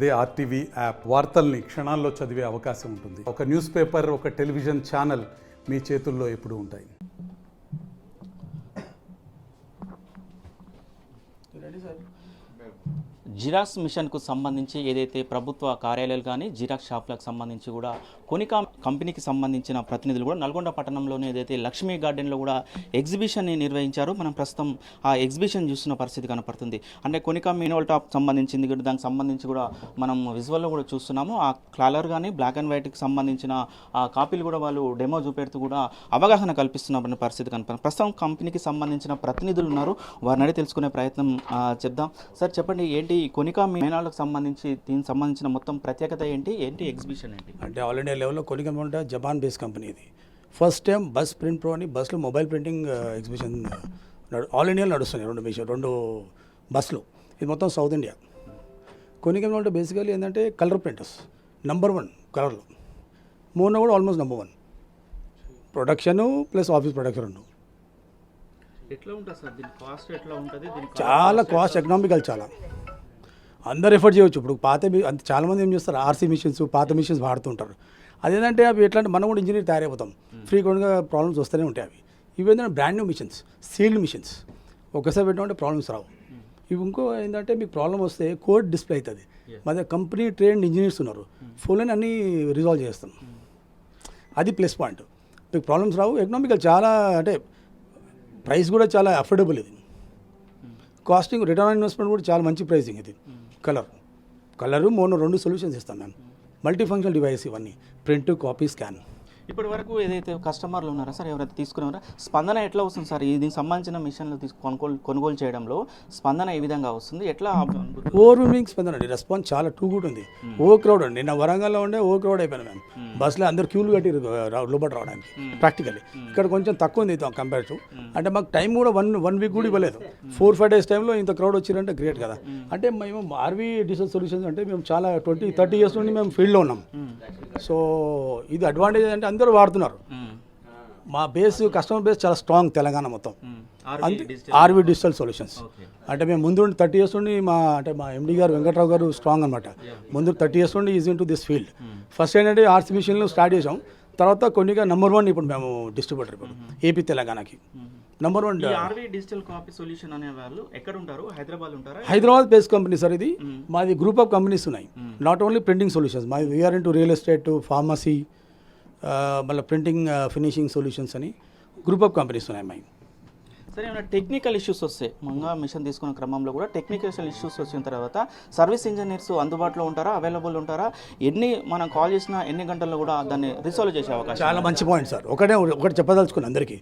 అదే RTV app వార్తల్ని క్షణాల్లో చదివే అవకాశం ఉంటుంది. ఒక న్యూస్ పేపర్, ఒక టెలివిజన్ ఛానల్ మీ చేతుల్లో ఎప్పుడూ ఉంటాయి. జిరాక్స్ మిషన్కు సంబంధించి ఏదైతే ప్రభుత్వ కార్యాలయాలు కానీ జిరాక్స్ షాప్లకు సంబంధించి కూడా కొనికా కంపెనీకి సంబంధించిన ప్రతినిధులు కూడా నల్గొండ పట్టణంలోనే ఏదైతే లక్ష్మీ గార్డెన్లో కూడా ఎగ్జిబిషన్ని నిర్వహించారు. మనం ప్రస్తుతం ఆ ఎగ్జిబిషన్ చూస్తున్న పరిస్థితి కనపడుతుంది. అంటే కొనికా మినోల్ టాప్ సంబంధించింది కూడా, దానికి సంబంధించి కూడా మనం విజువల్లో కూడా చూస్తున్నాము. ఆ కలర్ కానీ బ్లాక్ అండ్ వైట్కి సంబంధించిన ఆ కాపీలు కూడా వాళ్ళు డెమో చూపెడుతూ కూడా అవగాహన కల్పిస్తున్న పరిస్థితి కనపడుతుంది. ప్రస్తుతం కంపెనీకి సంబంధించిన ప్రతినిధులు ఉన్నారు, వారిని అడిగి తెలుసుకునే ప్రయత్నం చేద్దాం. సార్ చెప్పండి, ఏంటి కొనికా మినోల్కి సంబంధించి, దీనికి సంబంధించిన మొత్తం ప్రత్యేకత ఏంటి, ఎగ్జిబిషన్ ఏంటి? అంటే ఆల్ ఇండియా లెవెల్లో కొనికా మినోల్ జపాన్ బేస్ కంపెనీ. ఇది first time bus print pro అని బస్సులో మొబైల్ ప్రింటింగ్ ఎగ్జిబిషన్ ఆల్ ఇండియాలో నడుస్తున్నాయి. రెండు బస్సులు. ఇది మొత్తం సౌత్ ఇండియా. కొనికా మినోల్ అంటే బేసికలీ ఏంటంటే కలర్ ప్రింటర్స్, నెంబర్ 1 కలర్లో. మోనో కూడా almost number 1 production plus office production రెండు. ఎట్లా ఉంటుంది సార్ దీని కాస్ట్? ఎట్లా ఉంటుంది? చాలా కాస్ట్ ఎకనామికల్. చాలా అందరు ఎఫర్ట్ చేయవచ్చు. ఇప్పుడు చాలామంది ఏం చేస్తారు, ఆర్సీ మిషన్స్, పాత మిషన్స్ వాడుతుంటారు. అదేంటంటే అవి ఎట్లా అంటే మనం కూడా ఇంజనీర్ తయారైపోతాం, ఫ్రీక్వెంట్గా ప్రాబ్లమ్స్ వస్తూనే ఉంటాయి. ఇవి ఏంటంటే brand new machines, sealed machines. ఒకసారి పెట్టినట్టే ప్రాబ్లమ్స్ రావు. ఇవి ఇంకో ఏంటంటే మీకు ప్రాబ్లం వస్తే కోడ్ డిస్ప్లే అవుతుంది. మా దగ్గర కంపెనీ ట్రైన్డ్ ఇంజనీర్స్ ఉన్నారు, ఫోన్లోనే అన్నీ రిజాల్వ్ చేస్తాం. అది ప్లస్ పాయింట్. మీకు ప్రాబ్లమ్స్ రావు. ఎకనామికల్ చాలా, అంటే ప్రైస్ కూడా చాలా అఫోర్డబుల్. ఇది కాస్టింగ్, రిటర్న్ ఆన్ ఇన్వెస్ట్మెంట్ కూడా చాలా మంచి ప్రైసింగ్. ఇది కలరు మోనో 2 సొల్యూషన్స్ ఇస్తాం మేము. మల్టీ ఫంక్షనల్ డివైస్ ఇవన్నీ, ప్రింట్, కాపీ, స్కాన్. ఇప్పటి వరకు ఏదైతే కస్టమర్లు ఉన్నారా సార్, ఎవరైతే తీసుకున్నారా, స్పందన ఎట్లా వస్తుంది సార్? దీనికి సంబంధించిన మిషన్లు కొనుగోలు చేయడంలో స్పందన ఏ విధంగా వస్తుంది? ఎట్లా ఓవర్వెల్మింగ్ స్పందన అండి. రెస్పాన్స్ చాలా టూ గుడ్ ఉంది. క్రౌడ్ అండి. నిన్న వరంగల్లో ఉండే క్రౌడ్ అయిపోయాను మేము. బస్సులో అందరు క్యూలు కట్టి లోపల రావడానికి. ప్రాక్టికల్లీ ఇక్కడ కొంచెం తక్కువ ఉంది కంపేర్ టు. అంటే మాకు టైం కూడా వన్ వీక్ కూడా ఇవ్వలేదు. 4-5 days టైంలో ఇంత క్రౌడ్ వచ్చిరంటే గ్రేట్ కదా. అంటే మేము ఆర్వీ డిజిటల్ సొల్యూషన్స్ అంటే మేము చాలా 20-30 years నుండి మేము ఫీల్డ్లో ఉన్నాం. సో ఇది అడ్వాంటేజ్ అంటే అందరూ వాడుతున్నారు. మా కస్టమర్ బేస్ చాలా స్ట్రాంగ్ తెలంగాణ మొత్తం. ఆర్వీ డిజిటల్ సొల్యూషన్స్ అంటే మేము ముందు 30 years నుండి మా ఎండి గారు వెంకట్రావు గారు స్ట్రాంగ్ అనమాట. ముందు 30 years నుండి is in to this field. First ఏంటంటే ఆర్సీ మిషన్లు స్టార్ట్ చేసాం. తర్వాత కొన్నిగా నెంబర్ 1 ఇప్పుడు మేము డిస్ట్రిబ్యూటర్ ఇప్పుడు ఏపీ తెలంగాణకి number 1. RV digital copy solution అనే వాళ్ళు ఎక్కడ ఉంటారు? హైదరాబాద్ ఉంటారా? హైదరాబాద్ బేస్ కంపెనీ సార్ ఇది. మాది గ్రూప్ ఆఫ్ కంపెనీస్ ఉన్నాయి. నాట్ ఓన్లీ ప్రింటింగ్ సొల్యూషన్స్, మాది we're in to real estate, pharmacy, మళ్ళీ ప్రింటింగ్, ఫినిషింగ్ సొల్యూషన్స్ అని గ్రూప్ ఆఫ్ కంపెనీస్ ఉన్నాయి మావి. సరే, ఏమైనా టెక్నికల్ ఇష్యూస్ వస్తే, మంగా మిషన్ తీసుకున్న క్రమంలో కూడా టెక్నికల్ ఇష్యూస్ వచ్చిన తర్వాత సర్వీస్ ఇంజనీర్స్ అందుబాటులో ఉంటారా, అవైలబుల్ ఉంటారా? మనం కాల్ చేసిన ఎన్ని గంటల్లో కూడా దాన్ని రిసాల్వ్ చేసే అవకాశం? చాలా మంచి పాయింట్ సార్. ఒకటి చెప్పదలుచుకున్నాను అందరికీ.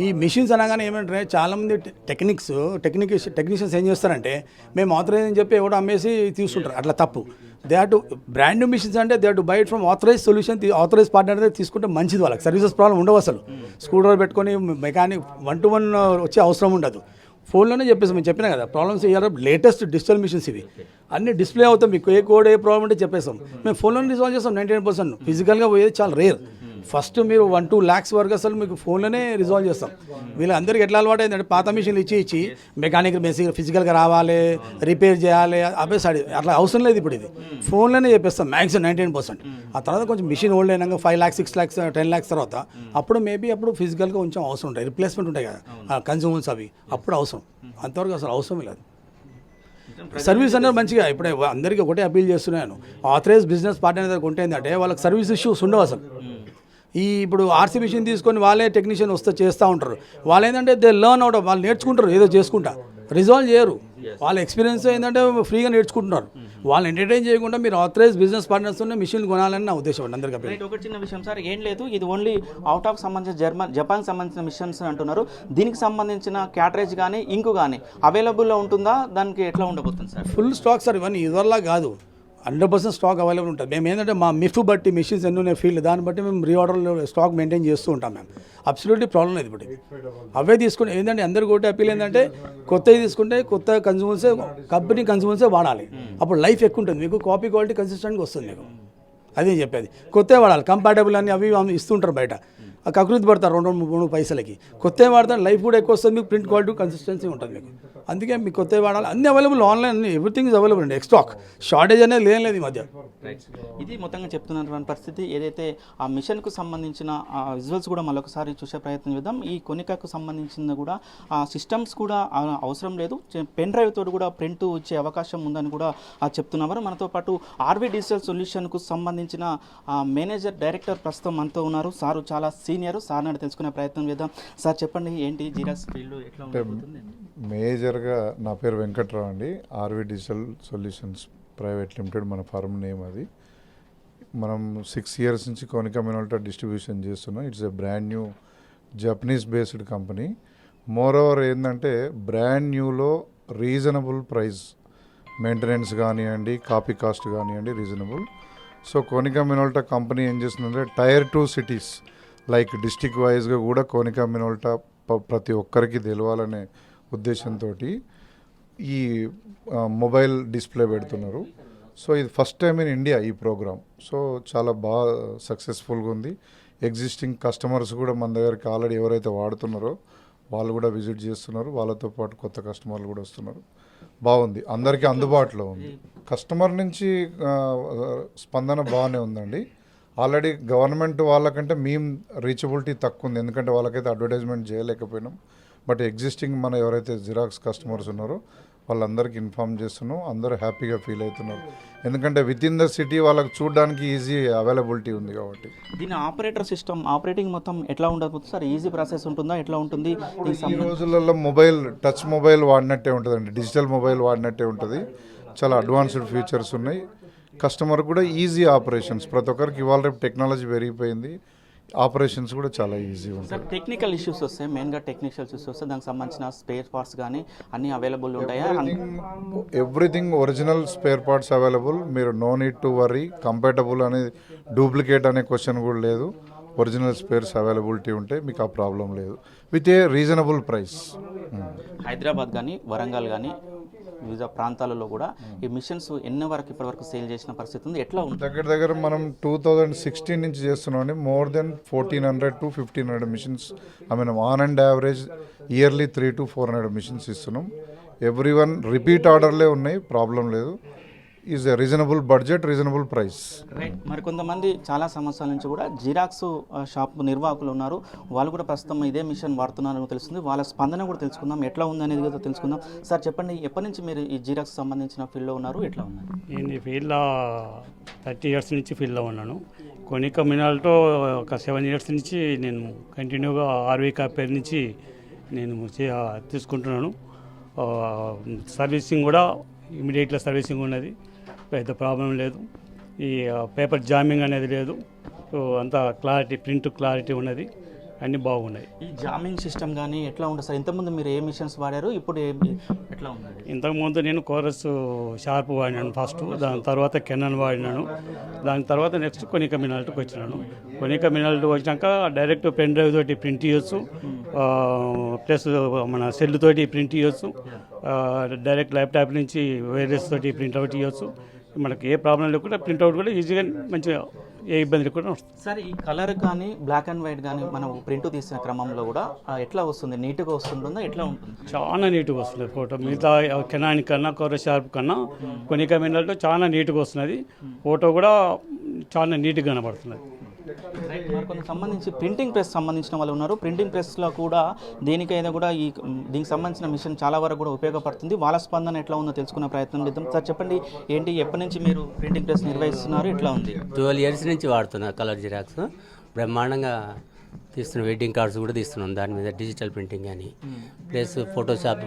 ఈ మిషన్స్ అనగానే ఏమంటే చాలామంది టెక్నీషియన్స్ ఏం చేస్తారంటే మేము ఆథరైజ్ అని చెప్పి ఎవడో అమ్మేసి తీసుకుంటారు. అట్లా తప్పు. They are to brand new machines అంటే they are to buy it from authorise solution. Authorise partner అయితే తీసుకుంటే మంచిది. వాళ్ళకి సర్వీసెస్ ప్రాబ్లం ఉండవు. అసలు స్క్రూ డ్రైవర్ పెట్టుకొని మెకానిక్ 1-to-1 వచ్చే అవసరం ఉండదు. ఫోన్లోనే చెప్పేసి మేము చెప్పినా కదా, ప్రాబ్లమ్స్ ఇవ్వాలి. లేటెస్ట్ డిజిటల్ మిషన్స్ ఇవి అన్ని డిస్ప్లే అవుతాం. మీకు ఏ కోడ్ ఏ ప్రాబ్లం అంటే చెప్పేస్తాం. మేము ఫోన్లోనే రిజాల్వ్ చేస్తాం 99%. ఫిజికల్గా పోయేది చాలా రేర్. ఫస్ట్ మీరు 1-2 lakhs వరకు అసలు మీకు ఫోన్లోనే రిజాల్వ్ చేస్తాం. వీళ్ళందరికీ ఎట్లా అలవాటు అయిందంటే పాత మిషన్లు ఇచ్చి మెకానిక్ ఫిజికల్గా రావాలి, రిపేర్ చేయాలి, అభ్యసాడి అట్లా అవసరం లేదు. ఇప్పుడు ఇది ఫోన్లోనే చెప్పేస్తాం మ్యాక్సిమం 99%. ఆ తర్వాత కొంచెం మిషన్ ఓల్డ్ అయినాక 5 lakhs, 6 lakhs, 10 lakhs తర్వాత అప్పుడు అప్పుడు ఫిజికల్గా కొంచెం అవసరం ఉంటాయి. రిప్లేస్మెంట్ ఉంటాయి కదా కన్జ్యూమర్స్, అవి అప్పుడు అవసరం. అంతవరకు అసలు అవసరం లేదు. సర్వీస్ అనేది మంచిగా. ఇప్పుడు అందరికీ ఒకటే అపీల్ చేస్తున్నాను, ఆథరైజ్ బిజినెస్ పార్ట్నర్ దగ్గర ఉంటే ఏంటంటే వాళ్ళకి సర్వీస్ ఇష్యూస్ ఉండవు అసలు. ఇప్పుడు ఆర్సీ మిషన్ తీసుకొని వాళ్ళే టెక్నీషియన్ చేస్తూ ఉంటారు. వాళ్ళు ఏంటంటే దే లెర్న్ అవుట్, వాళ్ళు నేర్చుకుంటారు ఏదో చేసుకుంటా, రిజాల్వ్ చేయరు. వాళ్ళ ఎక్స్పీరియన్స్ ఏంటంటే ఫ్రీగా నేర్చుకుంటున్నారు. వాళ్ళని ఎంటర్టైన్ చేయకుండా మీరు ఆథరైజ్ బిజినెస్ పార్ట్నర్స్తోనే మిషన్లు కొనాలని నా ఉద్దేశం అండి అందరికీ. ఒక చిన్న విషయం సార్, ఏం లేదు, ఇది ఓన్లీ అవుట్ ఆఫ్ సంబంధించిన జపాన్ సంబంధించిన మిషన్స్ అంటున్నారు. దీనికి సంబంధించిన క్యాటరేజ్ కానీ ఇంకు కానీ అవైలబుల్లో ఉంటుందా? దానికి ఎట్లా ఉండబోతుంది సార్? Full stock sir. ఇవన్నీ ఇదివరలా కాదు, 100% స్టాక్ అవైలబుల్ ఉంటుంది. మేము ఏంటంటే మా మిఫ్ బట్టి మిషన్స్ ఎన్ని ఉన్నాయి ఫీల్డ్, దాన్ని బట్టి మేము రీఆర్డర్లో స్టాక్ మెయింటైన్ చేస్తూ ఉంటాం. మేము అబ్సల్యూట్లీ ప్రాబ్లం లేదు. ఇప్పుడు అవే తీసుకుంటే ఏంటంటే అందరికీ ఒకటి అప్పీల్ ఏంటంటే కొత్తవి తీసుకుంటే కొత్త కంపెనీ కన్జ్యూమర్సే వాడాలి. అప్పుడు లైఫ్ ఎక్కువ ఉంటుంది, మీకు కాపీ క్వాలిటీ కన్సిస్టెంట్గా వస్తుంది. మీకు అదే చెప్పేది, కొత్తవి వాడాలి. కంపాటబుల్ అని అవి ఇస్తుంటారు బయట, కకృతి పడతారు 2-3 పైసలకి. కొత్తవి వాడతారు, లైఫ్ కూడా ఎక్కువ వస్తుంది, మీకు ప్రింట్ క్వాలిటీ కన్సిస్టెన్సీ ఉంటుంది మీకు. అందుకే మీకు కొత్తవి వాడాలి. అన్ని అవైలబుల్ ఆన్లైన్, అన్ని ఎవ్రీథింగ్ ఇస్ అవైలబుల్ అండి. స్టాక్ షార్టేజ్ అనేది లేదు ఈ మధ్య. ఇది మొత్తంగా చెప్తున్నటువంటి పరిస్థితి. ఏదైతే ఆ మిషన్కు సంబంధించిన ఆ విజువల్స్ కూడా మరొకసారి చూసే ప్రయత్నం చేద్దాం. ఈ కొనికాకు సంబంధించిన కూడా ఆ సిస్టమ్స్ కూడా అవసరం లేదు, పెన్ డ్రైవ్ తోటి కూడా ప్రింట్ ఇచ్చే అవకాశం ఉందని కూడా చెప్తున్నారు. మనతో పాటు ఆర్వి డిజిటల్ సొల్యూషన్కు సంబంధించిన మేనేజర్ డైరెక్టర్ ప్రస్తుతం మనతో ఉన్నారు. సారు చాలా సీనియర్, సార్ నాడు తెలుసుకునే ప్రయత్నం చేద్దాం. సార్ చెప్పండి, ఏంటి జిరాక్స్ ఫీల్డ్ ఎట్లా ఉంటుంది? మేజర్గా నా పేరు వెంకట్రావు అండి. RV digital solutions private limited మన ఫర్మ్ నేమ్ అది. మనం 6 years నుంచి కోనికా మినోల్టా డిస్ట్రిబ్యూషన్ చేస్తున్నాం. It's a brand new Japanese based company. Moreover ఏంటంటే బ్రాండ్ న్యూలో రీజనబుల్ ప్రైస్, మెయింటెనెన్స్ కానివ్వండి, కాపీ కాస్ట్ కానివ్వండి, reasonable. So Konica Minolta company ఏం చేస్తుందంటే Tier 2 cities లైక్ డిస్టిక్ వైజ్గా కూడా కోనికా మినోల్టా ప్రతి ఒక్కరికి తెలవాలనే ఉద్దేశంతో ఈ మొబైల్ డిస్ప్లే పెడుతున్నారు. సో ఇది ఫస్ట్ టైం ఇన్ ఇండియా ఈ ప్రోగ్రామ్. సో చాలా బాగా సక్సెస్ఫుల్గా ఉంది. ఎగ్జిస్టింగ్ కస్టమర్స్ కూడా మన దగ్గరికి ఆల్రెడీ ఎవరైతే వాడుతున్నారో వాళ్ళు కూడా విజిట్ చేస్తున్నారు. వాళ్ళతో పాటు కొత్త కస్టమర్లు కూడా వస్తున్నారు. బాగుంది, అందరికీ అందుబాటులో ఉంది. కస్టమర్ నుంచి స్పందన బాగానే ఉందండి. ఆల్రెడీ గవర్నమెంట్ వాళ్ళకంటే మేము రీచబిలిటీ తక్కువ ఉంది, ఎందుకంటే వాళ్ళకైతే అడ్వర్టైజ్మెంట్ చేయలేకపోయినాం. బట్ ఎగ్జిస్టింగ్ మన ఎవరైతే జిరాక్స్ కస్టమర్స్ ఉన్నారో వాళ్ళందరికీ ఇన్ఫామ్ చేస్తున్నాం. అందరూ హ్యాపీగా ఫీల్ అవుతున్నారు, ఎందుకంటే విత్ ఇన్ ద సిటీ వాళ్ళకి చూడడానికి ఈజీ అవైలబిలిటీ ఉంది కాబట్టి. దీని ఆపరేటర్ సిస్టమ్ ఆపరేటింగ్ మొత్తం ఎట్లా ఉండదు సార్? ఈజీ ప్రాసెస్ ఉంటుందా, ఎట్లా ఉంటుంది? ఈ రోజులలో మొబైల్ టచ్ మొబైల్ వాడినట్టే ఉంటుందండి, డిజిటల్ మొబైల్ వాడినట్టే ఉంటుంది. చాలా అడ్వాన్స్డ్ ఫీచర్స్ ఉన్నాయి. కస్టమర్ కూడా ఈజీ ఆపరేషన్స్. ప్రతి ఒక్కరికి ఇవాళ రేపు టెక్నాలజీ పెరిగిపోయింది, ఆపరేషన్స్ కూడా చాలా ఈజీ ఉంటాయి. సార్ టెక్నికల్ ఇష్యూస్ వస్తాయి, మెయిన్గా టెక్నికల్ ఇష్యూస్ వస్తాయి, దానికి సంబంధించిన స్పేర్ పార్ట్స్ కానీ అన్నీ అవైలబుల్ ఉంటాయా? Everything original spare parts available. మీరు no need to worry. Compatible అనేది డూప్లికేట్ అనే క్వశ్చన్ కూడా లేదు. ఒరిజినల్ స్పేర్స్ అవైలబిలిటీ ఉంటే మీకు ఆ ప్రాబ్లం లేదు, with a reasonable price. Hyderabad కానీ వరంగల్ కానీ వివిధ ప్రాంతాలలో కూడా ఈ మిషన్స్ ఎన్ని వరకు ఇప్పటివరకు సేల్ చేసిన పరిస్థితి ఉంది, ఎట్లా ఉంది? దగ్గర మనం 2016 నుంచి చేస్తున్నాం. More than 1400 to 1500 machines. On and average yearly 300 to 400 machines ఇస్తున్నాం. ఎవ్రీ వన్ రిపీట్ ఆర్డర్లే ఉన్నాయి, ప్రాబ్లం లేదు. Is a reasonable budget, reasonable price. Right. మరి కొంతమంది చాలా సంవత్సరాల నుంచి కూడా జిరాక్స్ షాప్ నిర్వాహకులు ఉన్నారు, వాళ్ళు కూడా ప్రస్తుతం ఇదే మిషన్ వాడుతున్నారని తెలుస్తుంది. వాళ్ళ స్పందన కూడా తెలుసుకుందాం, ఎట్లా ఉంది అనేది కూడా తెలుసుకుందాం. సార్ చెప్పండి, ఎప్పటి నుంచి మీరు ఈ జిరాక్స్ సంబంధించిన ఫీల్డ్లో ఉన్నారు, ఎట్లా ఉన్నారు? నేను ఈ ఫీల్డ్లో 30 years నుంచి ఫీల్డ్లో ఉన్నాను. కొనికా మినాల్టో ఒక 7 years నుంచి నేను కంటిన్యూగా ఆర్వీ పేరు నుంచి నేను తీసుకుంటున్నాను. సర్వీసింగ్ కూడా ఇమీడియట్గా సర్వీసింగ్ ఉన్నది, పెద్ద ప్రాబ్లం లేదు. ఈ పేపర్ జామింగ్ అనేది లేదు. సో అంతా క్లారిటీ, ప్రింట్ క్లారిటీ ఉన్నది, అన్నీ బాగున్నాయి. ఈ జామింగ్ సిస్టమ్ కానీ ఎట్లా ఉంటుంది సార్? ఇంతకుముందు మీరు ఏ మిషన్స్ వాడారు, ఇప్పుడు ఎట్లా ఉన్నది? ఇంతకుముందు నేను కోరస్ షార్ప్ వాడినాను ఫస్ట్, దాని తర్వాత కెనాన్ వాడినాను, దాని తర్వాత నెక్స్ట్ కొనికా మినాల్ట్కి వచ్చినాను. కొనికా మినాల్ట్ వచ్చినాక డైరెక్ట్ పెన్ డ్రైవ్ తోటి ప్రింట్ చేయొచ్చు, ప్లస్ మన సెల్ తోటి ప్రింట్ చేయొచ్చు, డైరెక్ట్ ల్యాప్టాప్ నుంచి వైర్లెస్ తోటి ప్రింట్అవుట్ చేయొచ్చు. మనకి ఏ ప్రాబ్లం లేకుండా ప్రింట్అవుట్ కూడా ఈజీగా మంచిగా ఏ ఇబ్బంది లేకుండా వస్తుంది. సార్ ఈ కలర్ కానీ బ్లాక్ అండ్ వైట్ కానీ మనం ప్రింట్ తీసిన క్రమంలో కూడా ఎట్లా వస్తుంది? నీట్గా వస్తుంటుందా, ఎట్లా ఉంటుంది? చాలా నీట్గా వస్తుంది ఫోటో. మిగతా కెనాన్ కన్నా కోర షార్ప్ కన్నా కొనికా మినాల్టో చాలా నీట్గా వస్తున్నది. ఫోటో కూడా చాలా నీట్గా కనబడుతున్నది. మరి కొంత సంబంధించి ప్రింటింగ్ ప్రెస్ సంబంధించిన వాళ్ళు ఉన్నారు. ప్రింటింగ్ ప్రెస్లో కూడా దేనికైనా కూడా దీనికి సంబంధించిన మిషన్ చాలా వరకు కూడా ఉపయోగపడుతుంది. వాళ్ళ స్పందన ఎట్లా ఉందో తెలుసుకునే ప్రయత్నం చేద్దాం. సార్ చెప్పండి, ఏంటి ఎప్పటి నుంచి మీరు ప్రింటింగ్ ప్రెస్ నిర్వహిస్తున్నారు, ఎట్లా ఉంది? 12 years నుంచి వాడుతున్నా కలర్ జిరాక్స్. బ్రహ్మాండంగా తీస్తున్నాం. వెడ్డింగ్ కార్డ్స్ కూడా తీస్తున్నాం దాని మీద, డిజిటల్ ప్రింటింగ్ అని, ప్లస్ ఫోటోషాప్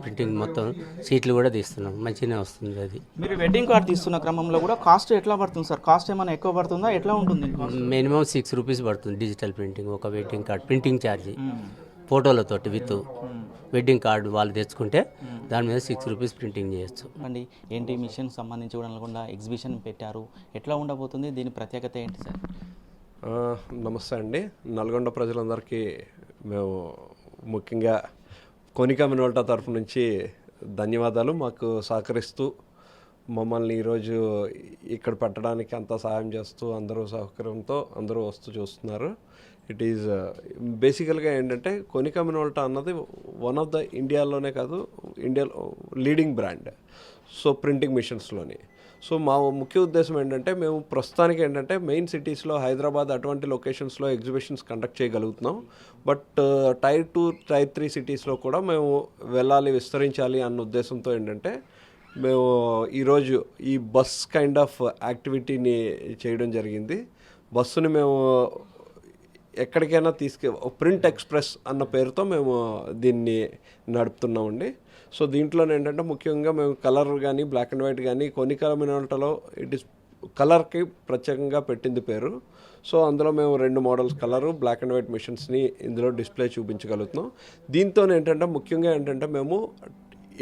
ప్రింటింగ్ మొత్తం షీట్లు కూడా తీస్తున్నాం. మంచిగానే వస్తుంది అది. మీరు వెడ్డింగ్ కార్డ్ తీస్తున్న క్రమంలో కూడా కాస్ట్ ఎట్లా పడుతుంది సార్? కాస్ట్ ఏమైనా ఎక్కువ పడుతుందా, ఎట్లా ఉంటుంది? మినిమం 6 rupees పడుతుంది డిజిటల్ ప్రింటింగ్, ఒక వెడ్డింగ్ కార్డ్ ప్రింటింగ్ ఛార్జీ ఫోటోలతోటి విత్ వెడ్డింగ్ కార్డు వాళ్ళు తెచ్చుకుంటే దాని మీద 6 rupees ప్రింటింగ్ చేయొచ్చు. అండి, ఏంటి మిషన్ సంబంధించి కూడా నల్గొండ ఎగ్జిబిషన్ పెట్టారు, ఎట్లా ఉండబోతుంది, దీని ప్రత్యేకత ఏంటి సార్? నమస్తే అండి. నల్గొండ ప్రజలందరికీ మేము ముఖ్యంగా కొనికా మినోల్టా తరఫు నుంచి ధన్యవాదాలు. మాకు సహకరిస్తూ మమ్మల్ని ఈరోజు ఇక్కడ పెట్టడానికి అంత సహాయం చేస్తూ అందరూ సౌకర్యంతో అందరూ వస్తూ చూస్తున్నారు. ఇట్ ఈజ్ బేసికల్గా ఏంటంటే కొనికా మినోల్టా అన్నది వన్ ఆఫ్ ద ఇండియాలోనే కాదు, ఇండియాలో లీడింగ్ బ్రాండ్ సో ప్రింటింగ్ మిషన్స్లోని. సో మా ముఖ్య ఉద్దేశం ఏంటంటే మేము ప్రస్తుతానికి ఏంటంటే మెయిన్ సిటీస్లో హైదరాబాద్ అటువంటి లొకేషన్స్లో ఎగ్జిబిషన్స్ కండక్ట్ చేయగలుగుతున్నాం. బట్ టైర్ 2, టైర్ 3 సిటీస్లో కూడా మేము వెళ్ళాలి, విస్తరించాలి అన్న ఉద్దేశంతో ఏంటంటే మేము ఈరోజు ఈ బస్ కైండ్ ఆఫ్ యాక్టివిటీని చేయడం జరిగింది. బస్సుని మేము ఎక్కడికైనా ప్రింట్ ఎక్స్ప్రెస్ అన్న పేరుతో మేము దీన్ని నడుపుతున్నామండి. సో దీంట్లో ఏంటంటే ముఖ్యంగా మేము కలర్ కానీ బ్లాక్ అండ్ వైట్ కానీ కొనికా మినోల్టాలో ఇట్ ఈస్ కలర్కి ప్రత్యేకంగా పెట్టింది పేరు. సో అందులో మేము 2 models colour black and white మిషన్స్ని ఇందులో డిస్ప్లే చూపించగలుగుతున్నాం. దీంతో ఏంటంటే ముఖ్యంగా ఏంటంటే మేము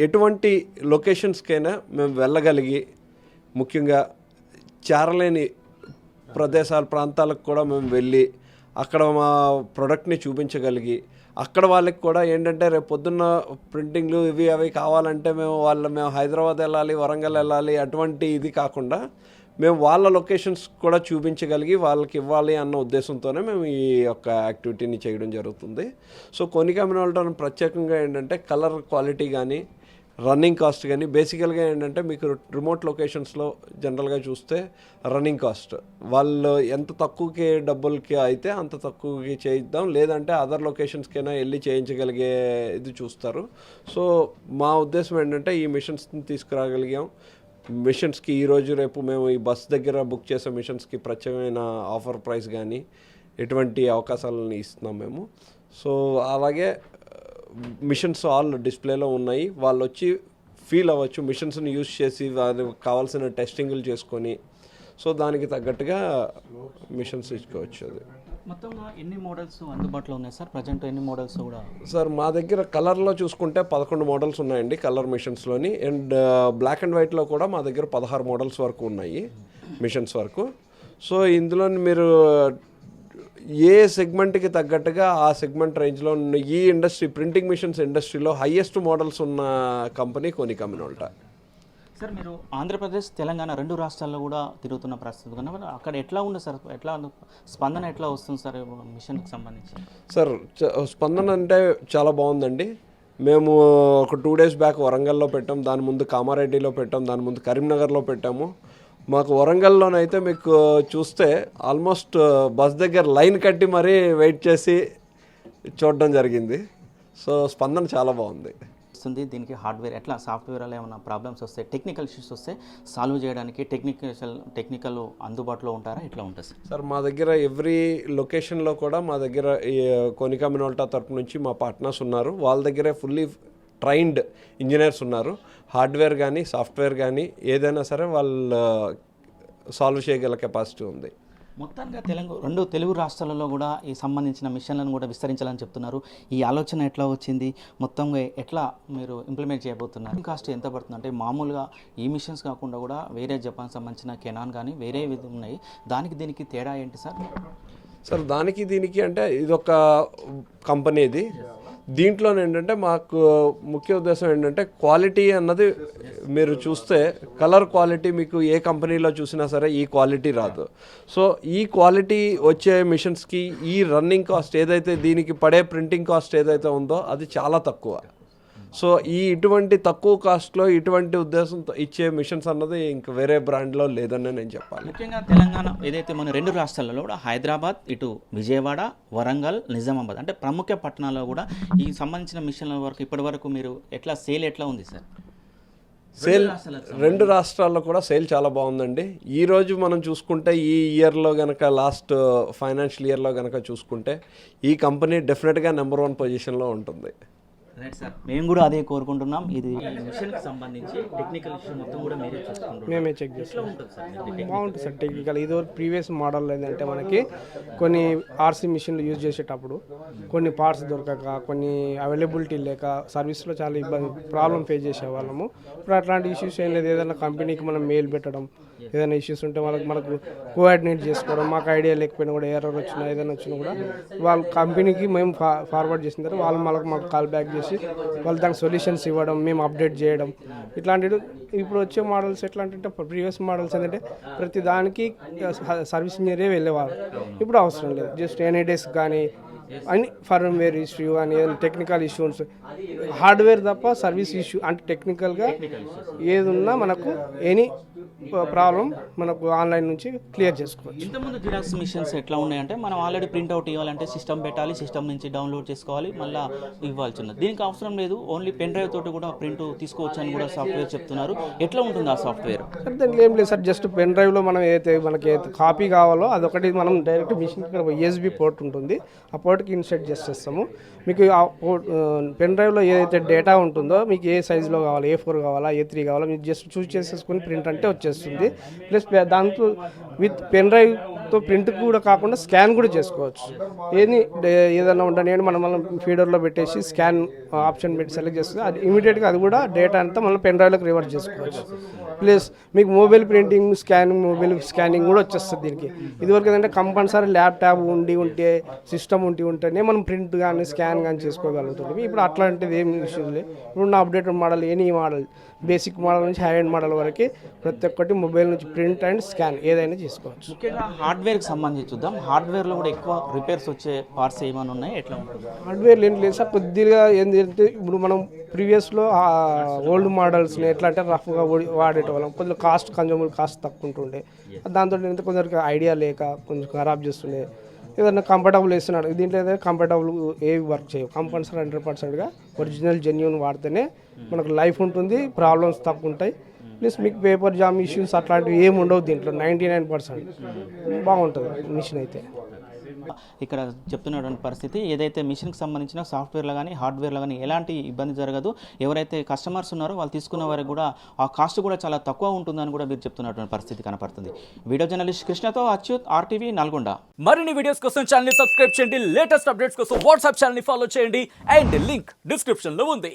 ఎటువంటి లొకేషన్స్కైనా మేము వెళ్ళగలిగి, ముఖ్యంగా చేరలేని ప్రాంతాలకు కూడా మేము వెళ్ళి అక్కడ మా ప్రోడక్ట్ని చూపించగలిగి, అక్కడ వాళ్ళకి కూడా ఏంటంటే రేపు పొద్దున్న ప్రింటింగ్లు ఇవి అవి కావాలంటే మేము హైదరాబాద్ వెళ్ళాలి, వరంగల్ వెళ్ళాలి అటువంటి ఇది కాకుండా మేము వాళ్ళ లొకేషన్స్ కూడా చూపించగలిగి వాళ్ళకి ఇవ్వాలి అన్న ఉద్దేశంతోనే మేము ఈ యొక్క యాక్టివిటీని చేయడం జరుగుతుంది. సో కొనికా మినోల్టాను ప్రత్యేకంగా ఏంటంటే కలర్ క్వాలిటీ కానీ రన్నింగ్ కాస్ట్ కానీ బేసికల్గా ఏంటంటే మీకు రిమోట్ లొకేషన్స్లో జనరల్గా చూస్తే రన్నింగ్ కాస్ట్ వాళ్ళు ఎంత తక్కువకి డబ్బులకి అయితే అంత తక్కువకి చేయిద్దాం, లేదంటే అదర్ లొకేషన్స్కైనా వెళ్ళి చేయించగలిగే ఇది చూస్తారు. సో మా ఉద్దేశం ఏంటంటే ఈ మిషన్స్ని తీసుకురాగలిగాం. మిషన్స్కి ఈరోజు రేపు మేము ఈ బస్ దగ్గర బుక్ చేసే మిషన్స్కి ప్రత్యేకమైన ఆఫర్ ప్రైస్ కానీ ఎటువంటి అవకాశాలను ఇస్తున్నాం మేము. సో అలాగే మిషన్స్ ఆల్ డిస్ప్లేలో ఉన్నాయి, వాళ్ళు వచ్చి ఫీల్ అవ్వచ్చు, మిషన్స్ని యూజ్ చేసి వాళ్ళకి కావాల్సిన టెస్టింగ్లు చేసుకొని సో దానికి తగ్గట్టుగా మిషన్స్ ఇచ్చుకోవచ్చు. అది మొత్తంగా ఎన్ని మోడల్స్ అందుబాటులో ఉన్నాయి సార్? ప్రజెంట్ ఎన్ని మోడల్స్ కూడా? సార్ మా దగ్గర కలర్లో చూసుకుంటే 11 మోడల్స్ ఉన్నాయండి కలర్ మిషన్స్లోని. అండ్ బ్లాక్ అండ్ వైట్లో కూడా మా దగ్గర 16 మోడల్స్ వరకు ఉన్నాయి మిషన్స్ వరకు. సో ఇందులో మీరు ఏ సెగ్మెంట్కి తగ్గట్టుగా ఆ సెగ్మెంట్ రేంజ్లో ఈ ఇండస్ట్రీ ప్రింటింగ్ మిషన్స్ ఇండస్ట్రీలో హైయెస్ట్ మోడల్స్ ఉన్న కంపెనీ కొనికా మినోల్టా. సార్ మీరు ఆంధ్రప్రదేశ్, తెలంగాణ 2 రాష్ట్రాల్లో కూడా తిరుగుతున్న పరిస్థితి కన్నా అక్కడ ఎట్లా ఉంది సార్? ఎట్లా స్పందన ఎట్లా వస్తుంది సార్ మిషన్కి సంబంధించి? సార్ స్పందన అంటే చాలా బాగుందండి. మేము ఒక 2 days బ్యాక్ వరంగల్లో పెట్టాం, దాని ముందు కామారెడ్డిలో పెట్టాం, దాని ముందు కరీంనగర్లో పెట్టాము. మాకు వరంగల్లోనైతే మీకు చూస్తే ఆల్మోస్ట్ బస్ దగ్గర లైన్ కట్టి మరీ వెయిట్ చేసి చూడడం జరిగింది. సో స్పందన చాలా బాగుంది. దీనికి హార్డ్వేర్ ఎట్లా, సాఫ్ట్వేర్ అలా ఏమైనా ప్రాబ్లమ్స్ వస్తే, టెక్నికల్ ఇష్యూస్ వస్తే సాల్వ్ చేయడానికి టెక్నికల్ అందుబాటులో ఉంటారా? ఎట్లా ఉంటుంది సార్? సార్ మా దగ్గర ఎవ్రీ లొకేషన్లో కూడా మా దగ్గర కొనికా మినోల్టా తరపు నుంచి మా పార్ట్నర్స్ ఉన్నారు. వాళ్ళ దగ్గరే ఫుల్లీ ట్రైన్డ్ ఇంజనీర్స్ ఉన్నారు. హార్డ్వేర్ కానీ సాఫ్ట్వేర్ కానీ ఏదైనా సరే వాళ్ళు సాల్వ్ చేయగల కెపాసిటీ ఉంది. మొత్తంగా 2 తెలుగు రాష్ట్రాలలో కూడా ఈ సంబంధించిన మిషన్లను కూడా విస్తరించాలని చెప్తున్నారు. ఈ ఆలోచన ఎట్లా వచ్చింది, మొత్తంగా ఎట్లా మీరు ఇంప్లిమెంట్ చేయబోతున్నారు? కాస్ట్ ఎంత పడుతుంది అంటే మామూలుగా ఈ మిషన్స్ కాకుండా కూడా వేరే జపాన్ సంబంధించిన కెనాన్ కానీ వేరే విధంగా ఉన్నాయి, దానికి దీనికి తేడా ఏంటి సార్? సార్ దానికి దీనికి అంటే ఇదొక కంపెనీ, ఇది దీంట్లో ఏంటంటే మాకు ముఖ్య ఉద్దేశం ఏంటంటే క్వాలిటీ అన్నది మీరు చూస్తే కలర్ క్వాలిటీ మీకు ఏ కంపెనీలో చూసినా సరే ఈ క్వాలిటీ రాదు. సో ఈ క్వాలిటీ వచ్చే మిషన్స్కి ఈ రన్నింగ్ కాస్ట్ ఏదైతే దీనికి పడే ప్రింటింగ్ కాస్ట్ ఏదైతే ఉందో అది చాలా తక్కువ. సో ఇటువంటి తక్కువ కాస్ట్లో ఇటువంటి ఉద్దేశంతో ఇచ్చే మిషన్స్ అన్నది ఇంక వేరే బ్రాండ్లో లేదని నేను చెప్పాలి. ముఖ్యంగా తెలంగాణ ఏదైతే మన 2 రాష్ట్రాలలో కూడా హైదరాబాద్, ఇటు విజయవాడ, వరంగల్, నిజామాబాద్ అంటే ప్రముఖ పట్టణాల్లో కూడా ఈ సంబంధించిన మిషన్ల వరకు ఇప్పటి వరకు మీరు ఎట్లా సేల్ ఎట్లా ఉంది సార్? సేల్ 2 రాష్ట్రాల్లో కూడా సేల్ చాలా బాగుందండి. ఈరోజు మనం చూసుకుంటే ఈ ఇయర్లో కనుక లాస్ట్ ఫైనాన్షియల్ ఇయర్లో కనుక చూసుకుంటే ఈ కంపెనీ డెఫినెట్గా నెంబర్ 1 పొజిషన్లో ఉంటుంది. రైట్ సార్, మేము కూడా అదే కోరుకుంటున్నాం. ఇది మిషన్కి సంబంధించి టెక్నికల్ ఇష్యూ మొత్తం కూడా మీరే చూసుకుంటున్నాం. మేమే చెక్ చేస్తాం. బాగుంటుంది సార్ టెక్నికల్. ఇది ప్రీవియస్ మోడల్ ఏంటంటే మనకి కొన్ని ఆర్సీ మిషన్లు యూజ్ చేసేటప్పుడు కొన్ని పార్ట్స్ దొరకక, కొన్ని అవైలబిలిటీ లేక సర్వీస్లో చాలా ప్రాబ్లం ఫేస్ చేసేవాళ్ళము. ఇప్పుడు అట్లాంటి ఇష్యూస్ ఏం లేదు. ఏదైనా కంపెనీకి మనం మెయిల్ పెట్టడం, ఏదైనా ఇష్యూస్ ఉంటే మనకు కోఆర్డినేట్ చేసుకోవడం, మాకు ఐడియా లేకపోయినా కూడా ఎర్రర్ వచ్చినా ఏదైనా వచ్చినా కూడా వాళ్ళ కంపెనీకి మేము ఫార్వర్డ్ చేసిన తర్వాత వాళ్ళు మాకు కాల్ బ్యాక్ చేసి వాళ్ళు దానికి సొల్యూషన్స్ ఇవ్వడం, మేము అప్డేట్ చేయడం ఇట్లాంటివి. ఇప్పుడు వచ్చే మోడల్స్ ఎట్లా అంటే ప్రీవియస్ మోడల్స్ ఏంటంటే ప్రతి దానికి సర్వీస్ ఇంజనీరే వెళ్ళేవారు. ఇప్పుడు అవసరం లేదు, జస్ట్ ఎనీ డేస్ కానీ అన్ని ఫర్మ్వేర్ ఇష్యూ అని ఏదైనా టెక్నికల్ ఇష్యూస్, హార్డ్వేర్ తప్ప సర్వీస్ ఇష్యూ అంటే టెక్నికల్గా ఏది ఉన్నా మనకు ఎనీ ప్రాబ్లం మనకు ఆన్లైన్ నుంచి క్లియర్ చేసుకోవచ్చు. ఇంతకుముందు జిరాక్స్ మిషన్స్ ఎట్లా ఉన్నాయంటే మనం ఆల్రెడీ ప్రింట్అవుట్ ఇవ్వాలంటే సిస్టమ్ పెట్టాలి, సిస్టమ్ నుంచి డౌన్లోడ్ చేసుకోవాలి, మళ్ళీ ఇవ్వాల్సి ఉన్నది. దీనికి అవసరం లేదు, ఓన్లీ పెన్ డ్రైవ్ తోటి కూడా ప్రింట్ తీసుకోవచ్చు అని కూడా సాఫ్ట్వేర్ చెప్తున్నారు. ఎట్లా ఉంటుంది ఆ సాఫ్ట్వేర్? సార్ దానికి ఏం లేదు సార్, జస్ట్ పెన్ డ్రైవ్లో మనం మనకి కాపీ కావాలో అదొకటి మనం డైరెక్ట్ మిషన్ ఇక్కడ USB పోర్ట్ ఉంటుంది, ఆ పోర్ట్కి ఇన్సర్ట్ చేసేస్తాము. మీకు ఆ పెన్ డ్రైవ్లో ఏదైతే డేటా ఉంటుందో మీకు ఏ సైజులో కావాలి, A4 కావాలా A3 కావాలా మీకు జస్ట్ చూస్ చేసేసుకొని ప్రింట్ అంటే వచ్చేస్తుంది. ప్లస్ దాంతో విత్ పెన్ డ్రైవ్తో ప్రింట్ కూడా కాకుండా స్కాన్ కూడా చేసుకోవచ్చు. ఏదైనా ఉండని మనం ఫీడర్లో పెట్టేసి స్కాన్ ఆప్షన్ పెట్టి సెలెక్ట్ చేస్తే అది ఇమీడియట్గా అది కూడా డేటా అంతా మళ్ళీ పెన్ డ్రైవ్లోకి రివర్స్ చేసుకోవచ్చు. ప్లస్ మీకు మొబైల్ ప్రింటింగ్ మొబైల్ స్కానింగ్ కూడా వచ్చేస్తుంది దీనికి. ఇదివరకు ఏంటంటే కంపల్సరీ ల్యాప్టాప్ ఉంటే సిస్టమ్ ఉంటేనే మనం ప్రింట్ కానీ స్కాన్ కానీ చేసుకోగలుగుతుంది. ఇప్పుడు అట్లాంటిది ఏం ఇష్యూస్ లేదు. ఇప్పుడు updated model any model, basic model నుంచి హై ఎండ్ మోడల్ వరకు ప్రతి ఒక్కటి మొబైల్ నుంచి ప్రింట్ అండ్ స్కాన్ ఏదైనా చేసుకోవచ్చు. ముఖ్యంగా హార్డ్వేర్కి సంబంధించి చూద్దాం. హార్డ్వేర్లో కూడా ఎక్కువ రిపేర్స్ వచ్చే పార్ట్స్ ఏమైనా ఉన్నాయి, ఎట్లా ఉంటుంది? హార్డ్వేర్ ఏం లేదు సార్, కొద్దిగా ఏంటంటే ఇప్పుడు మనం ప్రీవియస్లో ఓల్డ్ మోడల్స్ని ఎట్లా అంటే రఫ్గా వాడేటోళ్ళం, కొంచెం కన్జ్యూమర్ కాస్ట్ తక్కువ ఉంటుండే, దాంతో కొందరికి ఐడియా లేక కొంచెం ఖరాబ్ చేస్తుండే. ఏదైనా కంఫర్టబుల్ వేస్తున్నాడు, దీంట్లో ఏదైనా కంఫర్టబుల్ ఏవి వర్క్ చేయవు. కంపల్సరీ 100%గా ఒరిజినల్ జెన్యూన్ వాడితేనే మనకు లైఫ్ ఉంటుంది, ప్రాబ్లమ్స్ తక్కువ ఉంటాయి. ప్లస్ మీకు పేపర్ జామ్ ఇష్యూస్ అట్లాంటివి ఏమి ఉండవు దీంట్లో. 99% బాగుంటుంది మిషన్ అయితే. ఇక్కడ చెప్తున్నటువంటి పరిస్థితి ఏదైతే మిషన్కి సంబంధించిన సాఫ్ట్వేర్లో కానీ హార్డ్వేర్లో కానీ ఎలాంటి ఇబ్బంది జరగదు. ఎవరైతే కస్టమర్స్ ఉన్నారో వాళ్ళు తీసుకున్న వారికి కూడా ఆ కాస్ట్ కూడా చాలా తక్కువ ఉంటుందని కూడా మీరు చెప్తున్నటువంటి పరిస్థితి కనపడుతుంది. వీడియో జర్నలిస్ట్ కృష్ణతో అచ్యుత్, RTV నల్గొండ. మరిన్ని వీడియోస్ కోసం ఛానల్ ని సబ్స్క్రైబ్ చేయండి, లేటెస్ట్ అప్డేట్స్ కోసం వాట్సాప్ ఛానల్ ని ఫాలో చేయండి అండ్ లింక్ డిస్క్రిప్షన్ లో ఉంది.